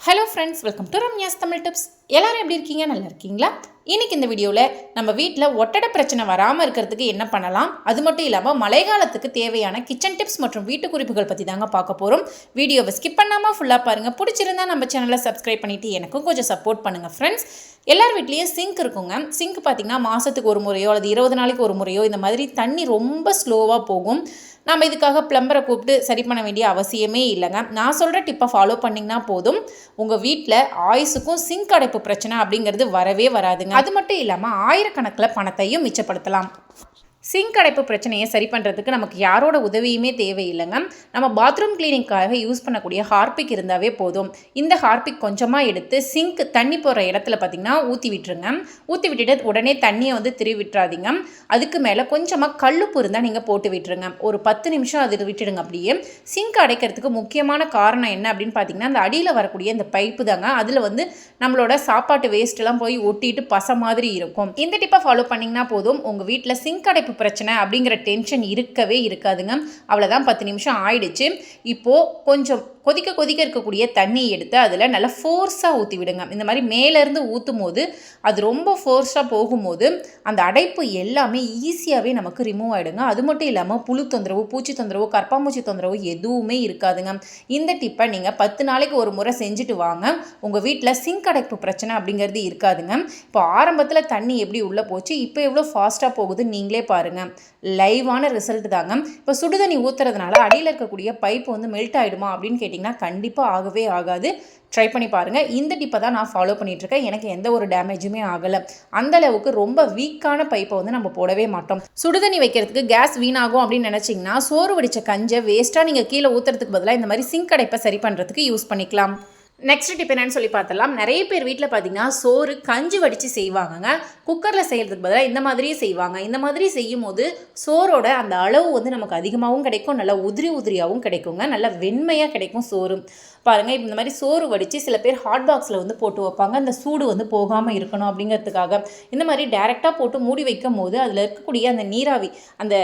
Hello friends, welcome to Ramya's Tamil tips. எல்லாரும் எப்படி இருக்கீங்க? நல்லா இருக்கீங்களா? இன்றைக்கி இந்த வீடியோவில் நம்ம வீட்டில் ஒட்டடை பிரச்சனை வராமல் இருக்கிறதுக்கு என்ன பண்ணலாம், அது மட்டும் இல்லாமல் மழைக்காலத்துக்கு தேவையான கிச்சன் டிப்ஸ் மற்றும் வீட்டு குறிப்புகள் பற்றி தாங்க பார்க்க போகிறோம். வீடியோவை ஸ்கிப் பண்ணாமல் ஃபுல்லாக பாருங்கள். பிடிச்சிருந்தா நம்ம சேனலை சப்ஸ்கிரைப் பண்ணிவிட்டு எனக்கும் கொஞ்சம் சப்போர்ட் பண்ணுங்கள் ஃப்ரெண்ட்ஸ். எல்லார் வீட்லேயும் சிங்க் இருக்குங்க. சிங்க் பார்த்திங்கன்னா மாதத்துக்கு ஒரு முறையோ அல்லது 20 நாளைக்கு ஒரு முறையோ இந்த மாதிரி தண்ணி ரொம்ப ஸ்லோவாக போகும். நம்ம இதுக்காக ப்ளம்பரை கூப்பிட்டு சரி பண்ண வேண்டிய அவசியமே இல்லைங்க. நான் சொல்கிற டிப்பை ஃபாலோ பண்ணிங்கன்னா போதும், உங்கள் வீட்டில் ஆயுசுக்கும் சிங்க் அடைப்பு பிரச்சனை அப்படிங்கிறது வரவே வராதுங்க. அது மட்டும் இல்லாமல் ஆயிரக்கணக்கில் பணத்தையும் மிச்சப்படுத்தலாம். சிங்க் அடைப்பு பிரச்சனையை சரி பண்ணுறதுக்கு நமக்கு யாரோட உதவியுமே தேவையில்லைங்க. நம்ம பாத்ரூம் கிளீனிங்காக யூஸ் பண்ணக்கூடிய ஹார்பிக் இருந்தாவே போதும். இந்த ஹார்பிக் கொஞ்சமாக எடுத்து சிங்க் தண்ணி போகிற இடத்துல பார்த்திங்கன்னா ஊற்றி விட்டுருங்க. ஊற்றி விட்டுட்டு உடனே தண்ணியை திருவி விட்டுறாதீங்க. அதுக்கு மேலே கொஞ்சமாக கல்லுப்பு இருந்தால் நீங்கள் போட்டு விட்டுருங்க. ஒரு 10 நிமிஷம் அது விட்டுடுங்க. அப்படியே சிங்க் அடைக்கிறதுக்கு முக்கியமான காரணம் என்ன அப்படின்னு பார்த்தீங்கன்னா, அந்த அடியில் வரக்கூடிய இந்த பைப்பு தாங்க. அதில் நம்மளோட சாப்பாட்டு வேஸ்ட்டெல்லாம் போய் ஒட்டிட்டு பசை மாதிரி இருக்கும். இந்த டிப்பை ஃபாலோ பண்ணிங்கன்னா போதும், உங்கள் வீட்டில் சிங்க் அடைப்பு பிரச்சனை அப்படிங்கிற டென்ஷன் இருக்கவே இருக்காதுங்க. அவ்வளோதான், 10 நிமிஷம் ஆயிடுச்சு. இப்போது கொஞ்சம் கொதிக்க இருக்கக்கூடிய தண்ணியை எடுத்து அதில் நல்லா ஃபோர்ஸாக ஊற்றி விடுங்க. இந்த மாதிரி மேலேருந்து ஊற்றும் போது அது ரொம்ப ஃபோர்ஸாக போகும்போது அந்த அடைப்பு எல்லாமே ஈஸியாகவே நமக்கு ரிமூவ் ஆகிடுங்க. அது மட்டும் இல்லாமல் புழு தொந்தரவு, பூச்சி தொந்தரவு, கற்பாம்பூச்சி தொந்தரவு எதுவுமே இருக்காதுங்க. இந்த டிப்பை நீங்கள் 10 நாளைக்கு ஒரு முறை செஞ்சுட்டு வாங்க. உங்கள் வீட்டில் சிங்க் அடைப்பு பிரச்சனை அப்படிங்கிறது இருக்காதுங்க. இப்போ ஆரம்பத்தில் தண்ணி எப்படி உள்ளே போச்சு, இப்போ எவ்வளோ ஃபாஸ்ட்டாக போகுதுன்னு நீங்களே பாருங்கள். லைவான ரிசல்ட் தாங்க. இப்போ சுடுதண்ணி ஊற்றுறதுனால அடியில் இருக்கக்கூடிய பைப்பு மெல்ட் ஆகிடுமா அப்படின்னு கேட்டிங்கன்னா கண்டிப்பாக ஆகவே ஆகாது. ட்ரை பண்ணி பாருங்கள். இந்த டிப்பை தான் நான் ஃபாலோ பண்ணிகிட்ருக்கேன். எனக்கு எந்த ஒரு டேமேஜுமே ஆகலை. அந்தளவுக்கு ரொம்ப வீக்கான பைப்பை நம்ம போடவே மாட்டோம். சுடுதண்ணி வைக்கிறதுக்கு கேஸ் வீணாகும் அப்படின்னு நினச்சிங்கன்னா சோறு வடித்த கஞ்சை வேஸ்ட்டாக நீங்கள் கீழே ஊற்றுறதுக்கு பதிலாக இந்த மாதிரி சிங்க் அடைப்பை சரி பண்ணுறதுக்கு யூஸ் பண்ணிக்கலாம். நெக்ஸ்ட் டிப் என்னன்னு சொல்லி பார்த்தலாம். நிறைய பேர் வீட்டில் பார்த்தீங்கன்னா சோறு கஞ்சி வடித்து செய்வாங்கங்க. குக்கரில் செய்கிறதுக்கு பதிலாக இந்த மாதிரியே செய்வாங்க. இந்த மாதிரி செய்யும் போது சோறோட அந்த அளவு நமக்கு அதிகமாகவும் கிடைக்கும், நல்லா உதிரியாகவும் கிடைக்குங்க. நல்லா வெண்மையாக கிடைக்கும் சோறு. பாருங்கள், இப்போ இந்த மாதிரி சோறு வடித்து சில பேர் ஹாட் பாக்ஸில் போட்டு வைப்பாங்க. அந்த சூடு போகாமல் இருக்கணும் அப்படிங்கிறதுக்காக. இந்த மாதிரி டைரெக்டாக போட்டு மூடி வைக்கும் போது அதில் இருக்கக்கூடிய அந்த நீராவி, அந்த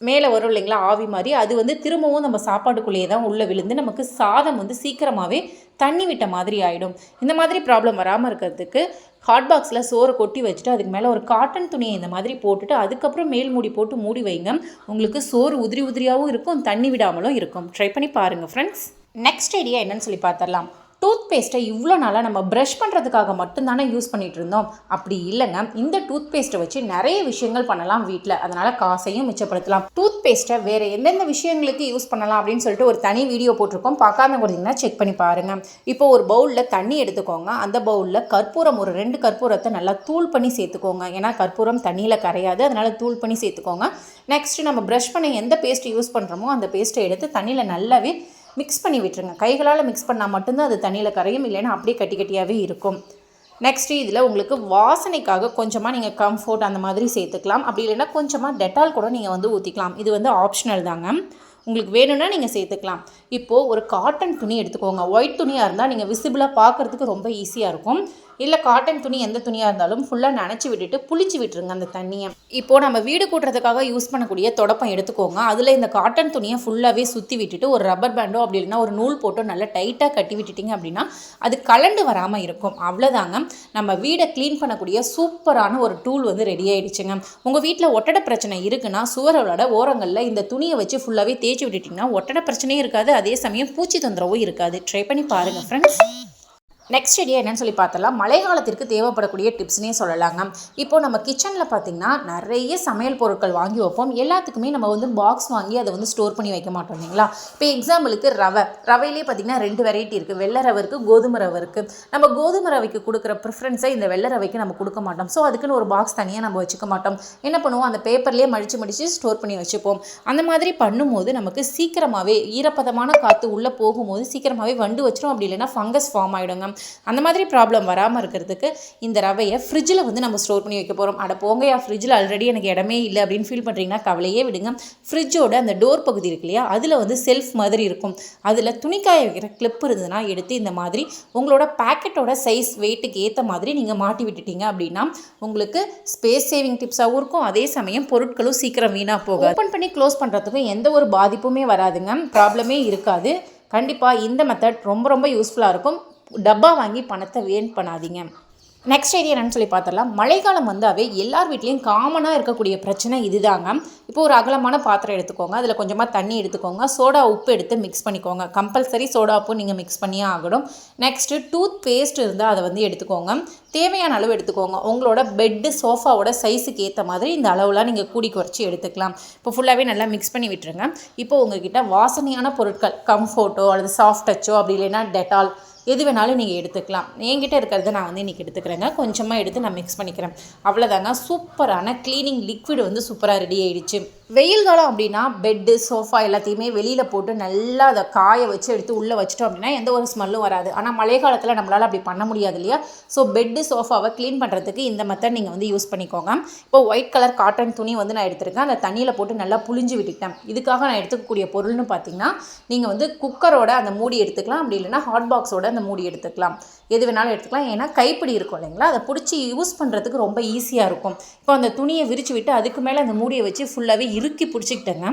மேலே வரும் இல்லைங்களா ஆவி மாதிரி, அது திரும்பவும் நம்ம சாப்பாடுக்குள்ளேயே தான் உள்ளே விழுந்து நமக்கு சாதம் சீக்கிரமாகவே தண்ணி விட்ட மாதிரி ஆகிடும். இந்த மாதிரி ப்ராப்ளம் வராமல் இருக்கிறதுக்கு ஹாட் பாக்ஸில் சோறை கொட்டி வச்சுட்டு அதுக்கு மேலே ஒரு காட்டன் துணியை இந்த மாதிரி போட்டுட்டு அதுக்கப்புறம் மேல் மூடி போட்டு மூடி வைங்க. உங்களுக்கு சோறு உதிரியாகவும் இருக்கும், தண்ணி விடாமலும் இருக்கும். ட்ரை பண்ணி பாருங்கள் ஃப்ரெண்ட்ஸ். நெக்ஸ்ட் ஐடியா என்னன்னு சொல்லி பார்த்துடலாம். டூத் பேஸ்ட்டை இவ்வளோ நாளாக நம்ம ப்ரஷ் பண்ணுறதுக்காக மட்டும்தானே யூஸ் பண்ணிகிட்டு இருந்தோம். அப்படி இல்லைங்க, இந்த டூத் பேஸ்ட்டை வச்சு நிறைய விஷயங்கள் பண்ணலாம் வீட்டில். அதனால் காசையும் மிச்சப்படுத்தலாம். டூத் பேஸ்ட்டை வேறு எந்தெந்த விஷயங்களுக்கு யூஸ் பண்ணலாம் அப்படின்னு சொல்லிட்டு ஒரு தனி வீடியோ போட்டிருக்கோம். பார்க்காம கொடுத்தீங்கன்னா செக் பண்ணி பாருங்கள். இப்போ ஒரு பவுலில் தண்ணி எடுத்துக்கோங்க. அந்த பவுலில் கற்பூரம், ஒரு 2 கற்பூரத்தை நல்லா தூள் பண்ணி சேர்த்துக்கோங்க. ஏன்னா கற்பூரம் தண்ணியில் கரையாது, அதனால் தூள் பண்ணி சேர்த்துக்கோங்க. நெக்ஸ்ட்டு நம்ம ப்ரஷ் பண்ண எந்த பேஸ்ட்டு யூஸ் பண்ணுறோமோ அந்த பேஸ்ட்டை எடுத்து தண்ணியில் நல்லாவே மிக்ஸ் பண்ணி விட்டுருங்க. கைகளால் மிக்ஸ் பண்ணால் மட்டும்தான் அது தண்ணியில் கரையும், இல்லைன்னா அப்படியே கட்டியாகவே இருக்கும். நெக்ஸ்ட்டு இதில் உங்களுக்கு வாசனைக்காக கொஞ்சமாக நீங்கள் கம்ஃபோர்ட் அந்த மாதிரி சேர்த்துக்கலாம். அப்படி இல்லைன்னா கொஞ்சமாக டெட்டால் கூட நீங்கள் ஊற்றிக்கலாம். இது ஆப்ஷனல் தாங்க. உங்களுக்கு வேணும்னா நீங்கள் சேர்த்துக்கலாம். இப்போது ஒரு காட்டன் துணி எடுத்துக்கோங்க. ஒயிட் துணியாக இருந்தால் நீங்கள் விசிபிளாக பார்க்குறதுக்கு ரொம்ப ஈஸியாக இருக்கும். இல்லை காட்டன் துணி எந்த துணியாக இருந்தாலும் ஃபுல்லாக நனைச்சி விட்டுட்டு புளிச்சு விட்டுருங்க அந்த தண்ணியை. இப்போது நம்ம வீடு கூட்டுறதுக்காக யூஸ் பண்ணக்கூடிய தொடப்பம் எடுத்துக்கோங்க. அதில் இந்த காட்டன் துணியை ஃபுல்லாகவே சுற்றி விட்டுட்டு ஒரு ரப்பர் பேண்டோ அப்படி இல்லைன்னா ஒரு நூல் போட்டோ நல்லா டைட்டாக கட்டி விட்டுட்டிங்க அப்படின்னா அது கலண்டு வராமல் இருக்கும். அவ்வளோதாங்க, நம்ம வீடை க்ளீன் பண்ணக்கூடிய சூப்பரான ஒரு டூல் ரெடி ஆகிடுச்சுங்க. உங்கள் வீட்டில் ஒட்டடை பிரச்சனை இருக்குன்னா சுவரோட ஓரங்களில் இந்த துணியை வச்சு ஃபுல்லாகவே தேய்ச்சி விட்டுட்டிங்கன்னா ஒட்டடை பிரச்சனையும் இருக்காது, அதே சமயம் பூச்சி தொந்தரவும் இருக்காது. ட்ரை பண்ணி பாருங்கள் ஃப்ரெண்ட்ஸ். நெக்ஸ்ட் ஐடியா என்னன்னு சொல்லி பார்த்தலாம். மழை காலத்திற்கு தேவைப்படக்கூடிய டிப்ஸ்னே சொல்லலாங்க. இப்போது நம்ம கிச்சனில் பார்த்திங்கன்னா நிறைய சமையல் பொருட்கள் வாங்கி வைப்போம். எல்லாத்துக்குமே நம்ம பாக்ஸ் வாங்கி அதை ஸ்டோர் பண்ணி வைக்க மாட்டோம் இல்லைங்களா. இப்போ எக்ஸாம்பிளுக்கு ரவையிலே பார்த்திங்கன்னா 2 வெரைட்டி இருக்குது. வெள்ளை ரவை இருக்குது, கோதுமை ரவை இருக்குது. நம்ம கோதுமை ரவைக்கு கொடுக்குற ப்ரிஃபரன்ஸை இந்த வெள்ளை ரவைக்கு நம்ம கொடுக்க மாட்டோம். ஸோ அதுக்குன்னு ஒரு பாக்ஸ் தனியாக நம்ம வச்சுக்க மாட்டோம். என்ன பண்ணுவோம், அந்த பேப்பர்லேயே மடித்து ஸ்டோர் பண்ணி வச்சுப்போம். அந்த மாதிரி பண்ணும்போது நமக்கு சீக்கிரமாகவே ஈரப்பதமான காற்று உள்ளே போகும்போது சீக்கிரமாகவே வண்டு வச்சிடும். அப்படி இல்லைன்னா ஃபங்கஸ் ஃபார்ம் ஆகிடுங்க. அந்த மாதிரி ப்ராப்ளம் வராமல் இருக்கிறதுக்கு இந்த ரவையை ஃப்ரிட்ஜில் நம்ம ஸ்டோர் பண்ணி வைக்க போகிறோம். அட போங்கயா, ஃப்ரிட்ஜில் ஆல்ரெடி எனக்கு இடமே இல்லை அப்படின்னு ஃபீல் பண்ணுறீங்கன்னா கவலையே விடுங்க. ஃப்ரிட்ஜோட அந்த டோர் பகுதி இருக்கு இல்லையா, அதில் செல்ஃப் மாதிரி இருக்கும். அதில் துணிக்காய வைக்கிற கிளிப் இருந்ததுன்னா எடுத்து இந்த மாதிரி உங்களோட பேக்கெட்டோட சைஸ் வெயிட்டுக்கு ஏற்ற மாதிரி நீங்கள் மாட்டி விட்டுட்டீங்க அப்படின்னா உங்களுக்கு ஸ்பேஸ் சேவிங் டிப்ஸாகவும் இருக்கும், அதே சமயம் பொருட்களும் சீக்கிரம் வீணாக போகும். ஓப்பன் பண்ணி க்ளோஸ் பண்ணுறதுக்கும் எந்த ஒரு பாதிப்புமே வராதுங்க, ப்ராப்ளமே இருக்காது. கண்டிப்பாக இந்த மெத்தட் ரொம்ப யூஸ்ஃபுல்லாக இருக்கும். டப்பா வாங்கி பணத்தை வேஸ்ட் பண்ணாதீங்க. நெக்ஸ்ட் ஏரியா என்னன்னு சொல்லி பார்த்துடலாம். மழைக்காலம் வந்தாவே எல்லார் வீட்லேயும் காமனாக இருக்கக்கூடிய பிரச்சனை இதுதாங்க. இப்போ ஒரு அகலமான பாத்திரம் எடுத்துக்கோங்க, அதில் கொஞ்சமாக தண்ணி எடுத்துக்கோங்க, சோடா உப்பு எடுத்து மிக்ஸ் பண்ணிக்கோங்க. கம்பல்சரி சோடா உப்பு நீங்கள் மிக்ஸ் பண்ணியே ஆகணும். நெக்ஸ்ட்டு டூத் பேஸ்ட் இருந்தால் அதை வந்து எடுத்துக்கோங்க, தேவையான அளவு எடுத்துக்கோங்க. உங்களோட பெட்டு சோஃபாவோட சைஸுக்கு ஏற்ற மாதிரி இந்த அளவுலாம் நீங்கள் கூடி குறைச்சி எடுத்துக்கலாம். இப்போ ஃபுல்லாகவே நல்லா மிக்ஸ் பண்ணி விட்டுருங்க. இப்போ உங்ககிட்ட வாசனையான பொருட்கள் கம்ஃபோர்ட்டோ அல்லது சாஃப்ட் டச்சோ அப்படி இல்லைன்னா டெட்டால் எது வேணாலும் நீங்கள் எடுத்துக்கலாம். என்கிட்ட இருக்கிறத நான் வந்து இன்றைக்கி எடுத்துக்கிறேங்க. கொஞ்சமாக எடுத்து நான் மிக்ஸ் பண்ணிக்கிறேன். அவ்வளோதாங்க, சூப்பரான க்ளீனிங் லிக்விட் வந்து சூப்பராக ரெடி ஆகிடுச்சு. வெயில் காலம் அப்படின்னா பெட்டு சோஃபா எல்லாத்தையுமே வெளியில் போட்டு நல்லா அதை காய வச்சு எடுத்து உள்ளே வச்சிட்டோம் அப்படின்னா எந்த ஒரு ஸ்மெல்லும் வராது. ஆனால் மழை காலத்தில் நம்மளால் அப்படி பண்ண முடியாது இல்லையா? ஸோ பெட்டு சோஃபாவை க்ளீன் பண்ணுறதுக்கு இந்த மெத்தட் நீங்கள் வந்து யூஸ் பண்ணிக்கோங்க. இப்போ ஒயிட் கலர் காட்டன் துணி வந்து நான் எடுத்துருக்கேன். அந்த தண்ணியில் போட்டு நல்லா புழிஞ்சு விட்டுட்டேன். இதுக்காக நான் எடுத்துக்கக்கூடிய பொருள்னு பார்த்தீங்கன்னா, நீங்கள் வந்து குக்கரோட அந்த மூடி எடுத்துக்கலாம், அப்படி இல்லைன்னா ஹாட் பாக்ஸோட அந்த மூடி எடுத்துக்கலாம். எது வேணாலும் எடுத்துக்கலாம். ஏன்னா கைப்பிடி இருக்கும் இல்லைங்களா, அதை பிடிச்சி யூஸ் பண்ணுறதுக்கு ரொம்ப ஈஸியாக இருக்கும். இப்போ அந்த துணியை விரித்து விட்டு அதுக்கு மேலே அந்த மூடியை வச்சு ஃபுல்லாகவே இறுக்கி பிடிச்சிக்கிட்டேங்க.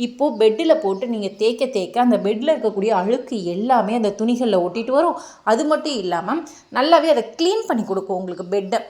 இப்போது பெட்டில் போட்டு நீங்கள் தேய்க்க அந்த பெட்டில் இருக்கக்கூடிய அழுக்கு எல்லாமே அந்த துணிகளில் ஒட்டிட்டு வரும். அது மட்டும் இல்லாமல் நல்லாவே அதை க்ளீன் பண்ணி கொடுக்கும். உங்களுக்கு பெட்டை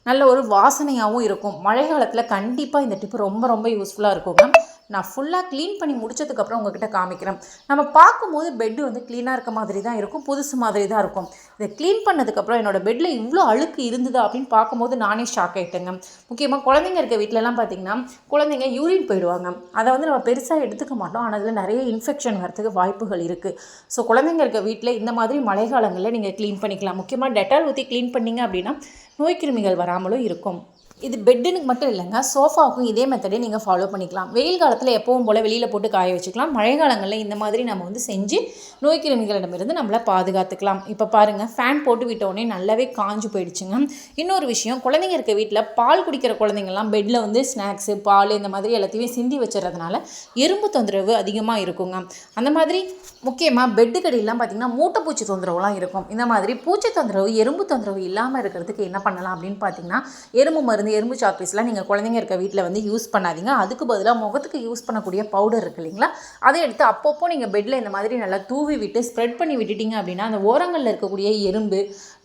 நல்ல ஒரு வாசனையாகவும் இருக்கும். மழை காலத்தில் கண்டிப்பாக இந்த டிப்பு ரொம்ப ரொம்ப யூஸ்ஃபுல்லாக இருக்குங்க. நான் ஃபுல்லாக க்ளீன் பண்ணி முடிச்சதுக்கப்புறம் உங்கள்கிட்ட காமிக்கிறேன். நம்ம பார்க்கும்போது பெட்டு வந்து க்ளீனாக இருக்க மாதிரி தான் இருக்கும், புதுசு மாதிரி தான் இருக்கும். இதை க்ளீன் பண்ணதுக்கப்புறம் என்னோடய பெட்டில் இவ்வளோ அழுக்கு இருந்ததா அப்படின்னு பார்க்கும்போது நானே ஷாக் ஆகிட்டேங்க. முக்கியமாக குழந்தைங்க இருக்க வீட்டிலலாம் பார்த்திங்கன்னா, குழந்தைங்க யூரின் போயிடுவாங்க. அதை வந்து நம்ம பெருசாக எடுத்துக்க மாட்டோம். ஆனால் அதில் நிறைய இன்ஃபெக்ஷன் வரத்துக்கு வாய்ப்புகள் இருக்குது. ஸோ குழந்தைங்க இருக்க வீட்டில் இந்த மாதிரி மழை காலங்களில் நீங்கள் க்ளீன் பண்ணிக்கலாம். முக்கியமாக டெட்டால் ஊற்றி க்ளீன் பண்ணிங்க அப்படின்னா நோய் கிருமிகள் வராமலும் இருக்கும். இது பெட்டுனுக்கு மட்டும் இல்லைங்க, சோஃபாவுக்கும் இதே மெத்தடே நீங்கள் ஃபாலோ பண்ணிக்கலாம். வெயில் காலத்தில் எப்பவும் போல் வெளியில் போட்டு காய வச்சுக்கலாம். மழை காலங்களில் இந்த மாதிரி நம்ம வந்து செஞ்சு நோய் கிருமிகளிடமிருந்து நம்மளை பாதுகாத்துக்கலாம். இப்போ பாருங்கள், ஃபேன் போட்டு விட்டோடனே நல்லாவே காஞ்சு போயிடுச்சுங்க. இன்னொரு விஷயம், குழந்தைங்க இருக்க வீட்டில் பால் குடிக்கிற குழந்தைங்கள்லாம் பெட்டில் வந்து ஸ்நாக்ஸு பால் இந்த மாதிரி எல்லாத்தையுமே சிந்தி வச்சுறதுனால எறும்பு தொந்தரவு அதிகமாக இருக்குங்க. அந்த மாதிரி முக்கியமாக பெட்டுக்கடியெல்லாம் பார்த்திங்கன்னா மூட்டைப்பூச்சி தொந்தரவுலாம் இருக்கும். இந்த மாதிரி பூச்சி தொந்தரவு எறும்பு தொந்தரவு இல்லாமல் இருக்கிறதுக்கு என்ன பண்ணலாம் அப்படின்னு பார்த்தீங்கன்னா, எறும்பு மருந்து எறும்பு சாக்லேட்ஸ்லாம் நீங்கள் குழந்தைங்க இருக்க வீட்டில் வந்து யூஸ் பண்ணாதீங்க. அதுக்கு பதிலாக முகத்துக்கு யூஸ் பண்ணக்கூடிய பவுடர் இருக்குது இல்லைங்களா, அதை எடுத்து அப்பப்போ நீங்கள் பெட்டில் இந்த மாதிரி நல்லா தூவி விட்டு ஸ்ப்ரெட் பண்ணி விட்டுட்டிங்க அப்படின்னா அந்த ஓரங்களில் இருக்கக்கூடிய எறும்பு,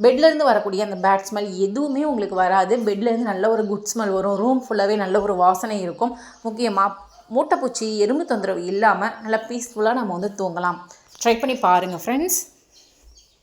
பெட்லேருந்து வரக்கூடிய அந்த பேட் ஸ்மெல் எதுவுமே உங்களுக்கு வராது. பெட்லேருந்து நல்ல ஒரு குட் ஸ்மெல் வரும். ரூம் ஃபுல்லாகவே நல்ல ஒரு வாசனை இருக்கும். முக்கியமாக மூட்டைப்பூச்சி எறும்பு தொந்தரவு இல்லாமல் நல்லா பீஸ்ஃபுல்லாக நம்ம வந்து தூங்கலாம். ட்ரை பண்ணி பாருங்கள் ஃப்ரெண்ட்ஸ்.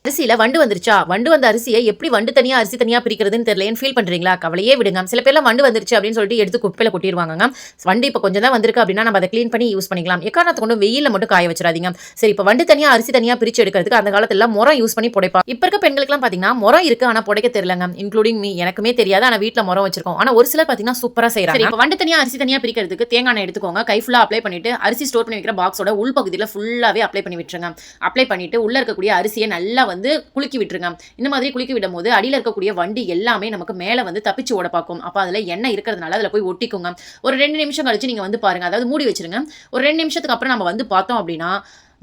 அரிசியில் வண்டு வந்துருச்சா? வண்டு வந்த அரிசியை எப்படி வண்டு தனியாக அரிசி தனியாக பிரிக்கிறதுன்னு தெரியலேன்னு ஃபீல் பண்ணுறீங்களா? கவலையே விடுங்க. சில பேர்லாம் வண்டு வந்துருச்சு அப்படின்னு சொல்லிட்டு எடுத்து குப்பையில் கொட்டிடுவாங்க. வண்டு இப்போ கொஞ்சம் தான் வந்திருக்கு அப்படின்னா நம்ம அதை க்ளீன் பண்ணி யூஸ் பண்ணிக்கலாம். எக்காரணத்தை கொண்டு வெயிலில் மட்டும் காய வச்சிடாதீங்க. சரி, இப்போ வண்டு தனியாக அரிசி தனியாக பிரித்து எடுக்கிறதுக்கு அந்த காலத்தில் முறம் யூஸ் பண்ணி புடைப்பா. இப்போ இருக்க பெண்களுக்குலாம் பார்த்தீங்கன்னா முறம் இருக்குது, ஆனால் புடைக்க தெரியலங்க. இன்க்ளூடிங் மீ, எனக்குமே தெரியாது, ஆனால் வீட்டில் முறம் வச்சிருக்கோம். ஆனால் ஒரு சிலர் பார்த்தீங்கன்னா சூப்பராக செய்கிறாங்க. இப்போ வண்டு தனியாக அரிசி தனியாக பிரிக்கிறதுக்கு தேங்காய் எண்ணெய் எடுத்துக்கோங்க. கை ஃபுல்லாக அப்ளை பண்ணிட்டு அரிசி ஸ்டோர் பண்ணி வைக்கிற பாக்ஸோட உள் பகுதியில் ஃபுல்லாகவே அப்ளை பண்ணி விட்டுருங்க. அப்ளை பண்ணிட்டு உள்ளே இருக்கக்கூடிய அரிசியை நல்லா வந்து குலுக்கி விட்டு இந்த மாதிரி குளிக்க விடும் போது அடியில் இருக்கக்கூடிய வண்டி எல்லாமே நமக்கு மேலே வந்து தப்பிச்சு ஓட பார்க்கும். அப்போ அதில் எண்ணெய் இருக்கிறதுனால அதில் போய் ஒட்டிக்குங்க. ஒரு 2 நிமிஷம் கழிச்சு நீங்கள் வந்து பாருங்க. அதாவது மூடி வச்சிருங்க. ஒரு 2 நிமிஷத்துக்கு அப்புறம் நம்ம வந்து பார்த்தோம் அப்படின்னா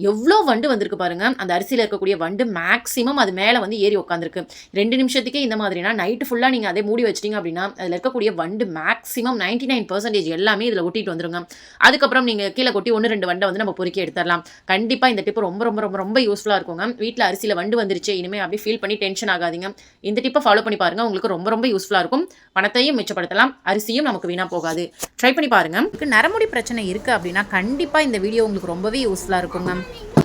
எவ்வளோ வண்டு வந்திருக்கு பாருங்க. அந்த அரிசியில் இருக்கக்கூடிய வண்டு மேக்ஸிமம் அது மேலே வந்து ஏறி உட்காந்துருக்கு. 2 நிமிஷத்துக்கே இந்த மாதிரினா நைட்டு ஃபுல்லாக நீங்கள் அதே மூடி வச்சிட்டிங்க அப்படின்னா அதில் இருக்கக்கூடிய வண்டு மேக்ஸிமம் 99% எல்லாமே இதில் ஒட்டிட்டு வந்துருங்க. அதுக்கப்புறம் நீங்கள் கீழே கொட்டி 1-2 வண்டை வந்து நம்ம பொறுக்கி எடுத்துடலாம். கண்டிப்பாக இந்த டிப்பு ரொம்ப ரொம்ப ரொம்ப ரொம்ப யூஸ்ஃபுல்லாக இருக்குங்க. வீட்டில் அரிசியில் வண்டு வந்துருச்சு இனிமேல் அப்படியே ஃபீல் பண்ணி டென்ஷன் ஆகாதீங்க. இந்த டிப்பை ஃபாலோ பண்ணி பாருங்கள், உங்களுக்கு ரொம்ப ரொம்ப யூஸ்ஃபுல்லாக இருக்கும். பணத்தையும் மிச்சப்படுத்தலாம், அரிசியும் நமக்கு வீணாக போகாது. ட்ரை பண்ணி பாருங்கள். நரமுடி பிரச்சனை இருக்குது அப்படின்னா கண்டிப்பாக இந்த வீடியோ உங்களுக்கு ரொம்பவே யூஸ்ஃபுல்லாக இருக்குங்க.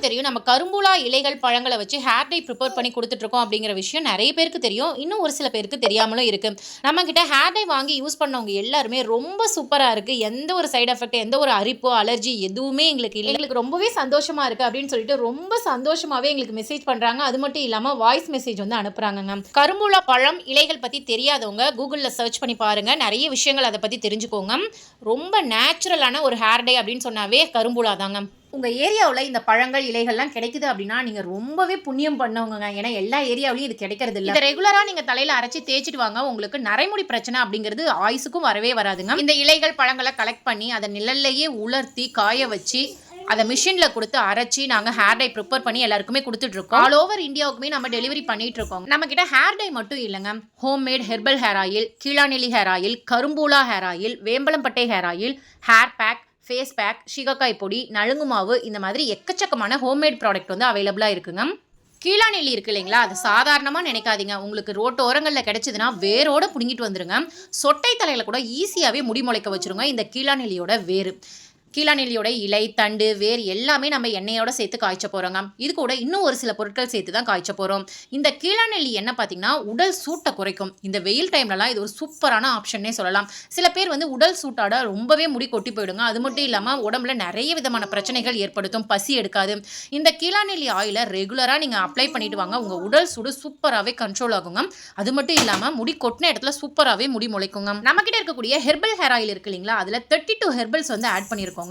தெரியும், நம்ம கரும்புலா இலைகள் பழங்களை வச்சு ஹேர் டை ப்ரிப்பேர் பண்ணி கொடுத்துட்ருக்கோம் அப்படிங்கிற விஷயம் நிறைய பேருக்கு தெரியும். இன்னும் ஒரு சில பேருக்கு தெரியாமலும் இருக்குது. நம்மக்கிட்ட ஹேர் டை வாங்கி யூஸ் பண்ணவங்க எல்லாருமே ரொம்ப சூப்பராக இருக்குது, எந்த ஒரு சைடு எஃபெக்ட் எந்த ஒரு அரிப்போ அலர்ஜி எதுவுமே எங்களுக்கு இல்லை, எங்களுக்கு ரொம்பவே சந்தோஷமாக இருக்குது அப்படின்னு சொல்லிட்டு ரொம்ப சந்தோஷமாகவே எங்களுக்கு மெசேஜ் பண்ணுறாங்க. அது மட்டும் இல்லாமல் வாய்ஸ் மெசேஜ் வந்து அனுப்புகிறாங்க. கரும்புலா பழம் இலைகள் பற்றி தெரியாதவங்க கூகுளில் சர்ச் பண்ணி பாருங்கள், நிறைய விஷயங்கள் அதை பற்றி தெரிஞ்சுக்கோங்க. ரொம்ப நேச்சுரலான ஒரு ஹேர் டை அப்படின்னு சொன்னாவே கரும்புலா தாங்க. உங்கள் ஏரியாவில் இந்த பழங்கள் இலைகள்லாம் கிடைக்குது அப்படின்னா நீங்கள் ரொம்பவே புண்ணியம் பண்ணவங்க. ஏன்னா எல்லா ஏரியாவிலையும் இது கிடைக்கிறது இல்லை. இதை ரெகுலராக நீங்கள் தலையில் அரைச்சி தேய்ச்சிட்டு வாங்க, உங்களுக்கு நரைமுடி பிரச்சனை அப்படிங்கிறது ஆயுசுக்கும் வரவே வராதுங்க. இந்த இலைகள் பழங்களை கலெக்ட் பண்ணி அதை நிழல்லையே உலர்த்தி காய வச்சு அதை மிஷினில் கொடுத்து அரைச்சி நாங்கள் ஹேர் டை ப்ரிப்பேர் பண்ணி எல்லாருக்குமே கொடுத்துட்ருக்கோம். ஆல் ஓவர் இந்தியாவுக்குமே நம்ம டெலிவரி பண்ணிட்டு இருக்கோம். நம்ம கிட்ட ஹேர் டை மட்டும் இல்லைங்க, ஹோம்மேட் ஹெர்பல் ஹேர் ஆயில், கீழாநெல்லி ஹேர் ஆயில், கரும்பூலா ஹேர் ஆயில், வேம்பலம்பட்டை hair oil, hair pack, face pack, சீகக்காய் பொடி, நலுங்கு மாவு, இந்த மாதிரி எக்கச்சக்கமான ஹோம்மேட் ப்ராடக்ட் வந்து அவைலபிளாக இருக்குங்க. கீழாநெல்லி இருக்கு இல்லைங்களா, அது சாதாரணமாக நினைக்காதீங்க. உங்களுக்கு ரோட்டு ஓரங்களில் கிடைச்சதுன்னா வேரோட பிடுங்கிட்டு வந்துருங்க. சொட்டை தலையில் கூட ஈஸியாகவே முடி முளைக்க வச்சுருங்க இந்த கீழாநெல்லியோட வேர். கீழாநெல்லியோட இலை, தண்டு, வேர் எல்லாமே நம்ம எண்ணெயோட சேர்த்து காய்ச்ச போகிறோங்க. இது கூட இன்னும் ஒரு சில பொருட்கள் சேர்த்து தான் காய்ச்ச போகிறோம். இந்த கீழாநெல்லி எண்ணெய் பார்த்தீங்கன்னா உடல் சூட்டை குறைக்கும். இந்த வெயில் டைம்லலாம் இது ஒரு சூப்பரான ஆப்ஷன்னே சொல்லலாம். சில பேர் வந்து உடல் சூட்டாட ரொம்பவே முடி கொட்டி போயிடுங்க. அது மட்டும் இல்லாமல் உடம்புல நிறைய விதமான பிரச்சனைகள் ஏற்படுத்தும், பசி எடுக்காது. இந்த கீழாநெல்லி ஆயிலை ரெகுலராக நீங்கள் அப்ளை பண்ணிட்டு வாங்க, உங்கள் உடல் சூடு சூப்பராகவே கண்ட்ரோல் ஆகுங்க. அது மட்டும் இல்லாமல் முடி கொட்டின இடத்துல சூப்பராகவே முடி முளைக்குங்க. நம்மக்கிட்ட இருக்கக்கூடிய ஹெர்பல் ஹேர் ஆயில் இருக்கு இல்லைங்களா, அதில் 32 ஹெர்பல்ஸ் வந்து ஆட் பண்ணியிருக்கோம்.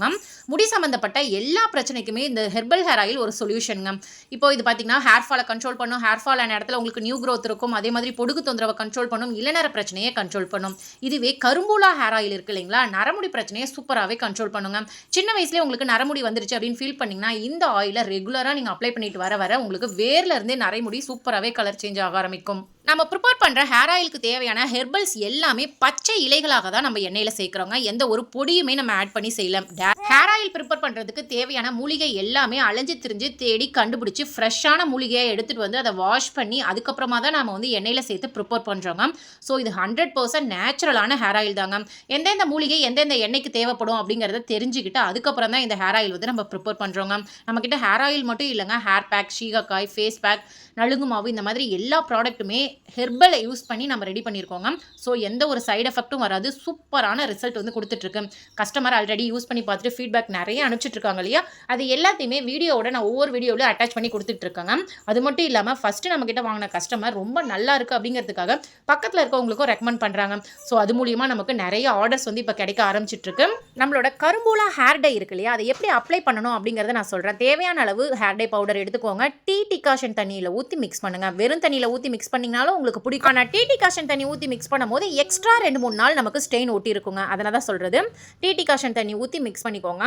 முடி சம்பந்தப்பட்ட எல்லா பிரச்சனைக்குமே இந்த ஹெர்பல் ஹேர் ஆயில் ஒரு சொல்யூஷனுங்க. இப்போ இது பார்த்தீங்கன்னா ஹேர் ஃபாலை கண்ட்ரோல் பண்ணும். ஹேர் ஃபால் ஆன இடத்துல உங்களுக்கு நியூ க்ரோத் இருக்கும். அதே மாதிரி பொடுகு தொந்தரவை கண்ட்ரோல் பண்ணும். இளநர பிரச்சனையை கண்ட்ரோல் பண்ணும். இதுவே கரும்பூலா ஹேர் ஆயில் இருக்கு இல்லைங்களா, நரமுடி பிரச்சனையை சூப்பராகவே கண்ட்ரோல் பண்ணுங்க. சின்ன வயசுலேயே உங்களுக்கு நரமுடி வந்துருச்சு அப்படின்னு ஃபீல் பண்ணிங்கன்னா இந்த ஆயிலை ரெகுலராக நீங்கள் அப்ளை பண்ணிட்டு வர உங்களுக்கு வேர்ல இருந்தே நரைமுடி சூப்பராகவே கலர் சேஞ்ச் ஆக ஆரம்பிக்கும். நம்ம ப்ரிப்பேர் பண்ணுற ஹேர் ஆயிலுக்கு தேவையான ஹெர்பல்ஸ் எல்லாமே பச்சை இலைகளாக தான் நம்ம எண்ணெயில் சேர்க்குறோங்க. எந்த ஒரு பொடியுமே நம்ம ஆட் பண்ணி செய்யலாம். ஹேர் ஆயில் ப்ரிப்பேர் பண்ணுறதுக்கு தேவையான மூலிகை எல்லாமே அலைஞ்சு திரிஞ்சு தேடி கண்டுபிடிச்சி ஃப்ரெஷ்ஷான மூலிகையை எடுத்துகிட்டு வந்து அதை வாஷ் பண்ணி அதுக்கப்புறமா தான் நம்ம வந்து எண்ணெயில் சேர்த்து ப்ரிப்பேர் பண்ணுறோங்க. ஸோ இது 100% நேச்சுரலான ஹேர் ஆயில் தாங்க. எந்தெந்த மூலிகை எந்தெந்த எண்ணெய்க்கு தேவைப்படும் அப்படிங்கிறத தெரிஞ்சுக்கிட்டு அதுக்கப்புறம் தான் இந்த ஹேர் ஆயில் வந்து நம்ம ப்ரிப்பேர் பண்ணுறோங்க. நம்மக்கிட்ட ஹேர் ஆயில் மட்டும் இல்லைங்க, hair pack, shikakai, face pack, நலுங்கு மாவு, இந்த மாதிரி எல்லா ப்ராடக்ட்டுமே ஹெர்பலை யூஸ் பண்ணி நம்ம ரெடி பண்ணியிருக்கோங்க. ஸோ எந்த ஒரு சைடு எஃபெக்ட்டும் வராது. சூப்பரான ரிசல்ட் வந்து கொடுத்துட்ருக்கு. கஸ்டமர் ஆல்ரெடி யூஸ் பண்ணி பார்த்துட்டு ஃபீட்பேக் நிறைய அனுப்பிச்சிட்ருக்காங்க இல்லையா, அது எல்லாத்தையுமே வீடியோவோட நான் ஒவ்வொரு வீடியோவில் அட்டாச் பண்ணி கொடுத்துட்ருக்கேங்க. அது மட்டும் இல்லாமல் ஃபஸ்ட்டு நம்மக்கிட்ட வாங்கின கஸ்டமர் ரொம்ப நல்லா இருக்குது அப்படிங்கிறதுக்காக பக்கத்தில் இருக்கவங்களுக்கும் ரெக்கமெண்ட் பண்ணுறாங்க. ஸோ அது மூலியமாக நமக்கு நிறைய ஆர்டர்ஸ் வந்து இப்போ கிடைக்க ஆரம்பிச்சிட்ருக்கு. நம்மளோட கரும்பூலா ஹேர் டை இருக்கு இல்லையா, அதை எப்படி அப்ளை பண்ணணும் அப்படிங்கிறத நான் சொல்கிறேன். தேவையான அளவு ஹேர் டை பவுடர் எடுத்துக்கோங்க. டீ டிகாஷன் தண்ணியில் ஊற்றி மிக்ஸ் பண்ணுங்க. வெறும் தண்ணியில் ஊற்றி மிக்ஸ் பண்ணிங்கனாலும் உங்களுக்கு பிடிக்கும். ஆனால் டீ டிகாஷன் தண்ணி ஊற்றி மிக்ஸ் பண்ணும்போது எக்ஸ்ட்ரா 2-3 நாள் நமக்கு ஸ்டெயின் ஒட்டி இருக்குங்க. அதனால தான் சொல்கிறது. டீ டிகாஷன் தண்ணி ஊற்றி மிக்ஸ் பண்ணிக்கோங்க.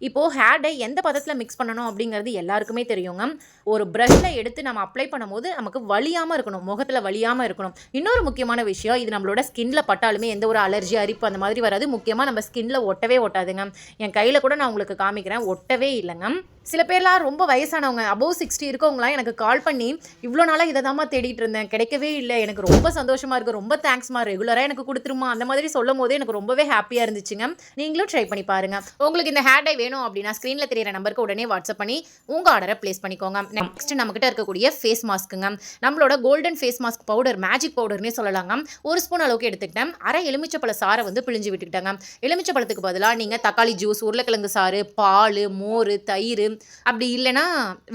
இப்போது ஹேர் டை எந்த பதத்தில் மிக்ஸ் பண்ணணும் அப்படிங்கிறது எல்லாருக்குமே தெரியுங்க. ஒரு ப்ரஷ்ஷில் எடுத்து நம்ம அப்ளை பண்ணும்போது நமக்கு வலியாமல் இருக்கணும், முகத்தில் வலியாமல் இருக்கணும். இன்னொரு முக்கியமான விஷயம், இது நம்மளோட ஸ்கின்ல பட்டாலுமே எந்த ஒரு அலர்ஜி, அரிப்பு அந்த மாதிரி வராது. முக்கியமாக நம்ம ஸ்கின்ல ஒட்டவே ஒட்டாதுங்க. என் கையில் கூட நான் உங்களுக்கு காமிக்கிறேன், ஒட்டவே இல்லைங்க. சில பேர்லாம் ரொம்ப வயசானவங்க, above 60 இருக்கவங்களாம் எனக்கு கால் பண்ணி இவ்வளோ நாளாக இதை தான்மா தேடிட்டு இருந்தேன், கிடைக்கவே இல்லை, எனக்கு ரொம்ப சந்தோஷமாக இருக்குது, ரொம்ப தேங்க்ஸ்மா, ரெகுலராக எனக்கு கொடுத்துருமா, அந்த மாதிரி சொல்லும் போதே எனக்கு ரொம்பவே ஹாப்பியாக இருந்துச்சுங்க. நீங்களும் ட்ரை பண்ணி பாருங்கள். உங்களுக்கு இந்த ஹேர் டை வேணும் அப்படின்னா ஸ்க்ரீனில் தெரியிற நம்பருக்கு உடனே வாட்ஸ்அப் பண்ணி உங்கள் ஆர்டரை ப்ளேஸ் பண்ணிக்கோங்க. நெக்ஸ்ட் நம்மகிட்ட இருக்கக்கூடிய ஃபேஸ் மாஸ்க்குங்க. நம்மளோட golden face mask powder, magic பவுடர்னே சொல்லலாங்க. 1 ஸ்பூன் அளவுக்கு எடுத்துக்கிட்டேன். அரை எலுமிச்சப்பழ சாறை வந்து பிழிஞ்சு விட்டுக்கிட்டாங்க. எலுமிச்சப்பழத்துக்கு பதிலாக நீங்கள் தக்காளி ஜூஸ், உருளைக்கிழங்கு சாறு, பால், மோர், தயிர், அப்படி இல்லைனா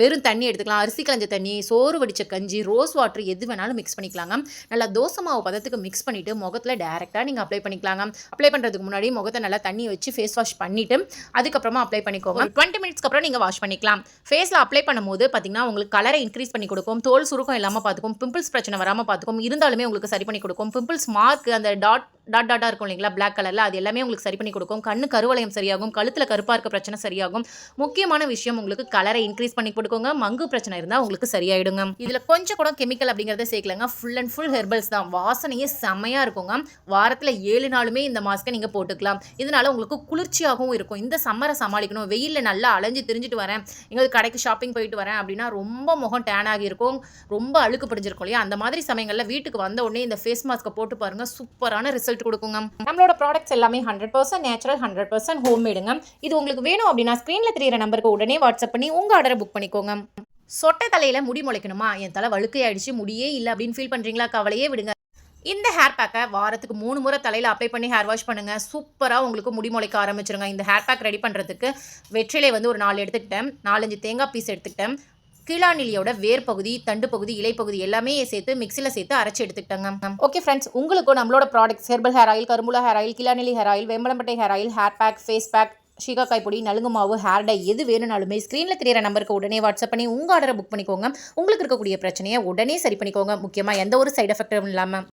வெறும் தண்ணி எடுத்துக்கலாம். அரிசி களைஞ்ச தண்ணி, சோறு வடித்த கஞ்சி, ரோஸ் வாட்டர், எது வேணாலும் மிக்ஸ் பண்ணிக்கலாங்க. நல்லா தோசை மாவு பதத்துக்கு மிக்ஸ் பண்ணிவிட்டு முகத்தில் டேரெக்டாக நீங்கள் அப்ளை பண்ணிக்கலாங்க. அப்ளை பண்ணுறதுக்கு முன்னாடி முகத்தை நல்லா தண்ணி வச்சு ஃபேஸ் வாஷ் பண்ணிவிட்டு அதுக்கப்புறமா அப்ளை பண்ணிக்கோங்க. 20 மினிட்ஸ்க்கு அப்புறம் நீங்கள் வாஷ் பண்ணிக்கலாம். ஃபேஸில் அப்ளை பண்ணும்போது பார்த்தீங்கன்னா உங்களுக்கு கலரை இன்க்ரீஸ் பண்ணி கொடுக்கும், தோல் சுருக்கம் இல்லாமல் பார்த்துக்கும், பிம்பிள்ஸ் பிரச்சனை வராமல் பார்த்துக்கும், இருந்தாலுமே உங்களுக்கு சரி பண்ணி கொடுக்கும். பிம்பிள்ஸ் மார்க் அந்த டாட்டாக இருக்கும் இல்லைங்களா, பிளாக் கலரில், அது எல்லாமே உங்களுக்கு சரி பண்ணி கொடுக்கும். கண்ணு கருவளையம் சரியாகும், கழுத்தில் கருப்பாக இருக்க பிரச்சனை சரியாகும். முக்கியமான விஷயம், உங்களுக்கு கலரை இன்க்ரீஸ் பண்ணி கொடுக்குங்க. மங்கு பிரச்சனை இருந்தால் உங்களுக்கு சரியாயிடுங்க. இதில் கொஞ்சம் கூட கெமிக்கல் அப்படிங்கிறத சேர்க்கலங்க. ஃபுல் அண்ட் ஃபுல் ஹெர்பல்ஸ் தான். வாசனையே செம்மையாக இருக்குங்க. வாரத்தில் 7 நாளுமே இந்த மாஸ்க்கை நீங்கள் போட்டுக்கலாம். இதனால உங்களுக்கு குளிர்ச்சியாகவும் இருக்கும். இந்த சம்மரை சமாளிக்கணும், வெயிலில் நல்லா அலைஞ்சு திரிஞ்சிட்டு வரேன், எங்களுக்கு கடைக்கு ஷாப்பிங் போயிட்டு வரேன் அப்படின்னா ரொம்ப முகம் டேன் ஆகி இருக்கும், ரொம்ப அழுக்கு படிஞ்சிருக்கும் இல்லையா, அந்த மாதிரி சமயங்களில் வீட்டுக்கு வந்த உடனே இந்த ஃபேஸ் மாஸ்க்கை போட்டு பாருங்கள், சூப்பரான ரிசல்ட் கொடுக்குங்க. நம்மளோட ப்ராடக்ட்ஸ் எல்லாமே 100% நேச்சுரல், 100% ஹோம்மேடுங்க. இது உங்களுக்கு வேணும் அப்படின்னா ஸ்க்ரீனில் தெரியிற நம்பருக்கு உடனே வாட்ஸ்அப் பண்ணி உங்கள் ஆர்டரை புக் பண்ணிக்கோங்க. சொட்டை தலையில் முடி முளைக்கணுமா, என் தலை வழுக்கையாயிடுச்சு, முடியே இல்லை அப்படின்னு ஃபீல் பண்ணுறீங்களா, கவலையே விடுங்க. இந்த ஹேர் பேக்கை வாரத்துக்கு 3 முறை தலையில் அப்ளை பண்ணி ஹேர் வாஷ் பண்ணுங்கள். சூப்பராக உங்களுக்கு முடி முளைக்க ஆரம்பிச்சிருங்க. இந்த ஹேர் பேக் ரெடி பண்ணுறதுக்கு வெற்றிலை வந்து ஒரு 4 எடுத்துக்கிட்டேன், 4-5 தேங்காய் பீஸ் எடுத்துக்கிட்டேன், கீழாநெல்லியோட வேர் பகுதி, தண்டு பகுதி, இலை பகுதி எல்லாமே சேர்த்து மிக்சியில் சேர்த்து அரைச்சி எடுத்துக்கிட்டாங்க. ஓகே ஃப்ரெண்ட்ஸ், உங்களுக்கும் நம்மளோட ப்ராடக்ட்ஸ் ஹெர்பல் ஹேர் ஆயில், கரும்புலா ஹேர் ஆயில், கீழாநெல்லி ஹேர் ஆயில், வெம்பளம்பட்டை hair oil, hair pack, face pack, சீகக்காய் பொடி, நலுங்கு மாவு, ஹேர் டை எது வேணும்னாலுமே ஸ்க்ரீனில் தெரியிற நம்பருக்கு உடனே வாட்ஸ்அப் பண்ணி உங்கள் ஆர்டரை புக் பண்ணிக்கோங்க. உங்களுக்கு இருக்கக்கூடிய பிரச்சனையை உடனே சரி பண்ணிக்கோங்க. முக்கியமாக எந்த ஒரு சைடு எஃபெக்டும் இல்லாமல்.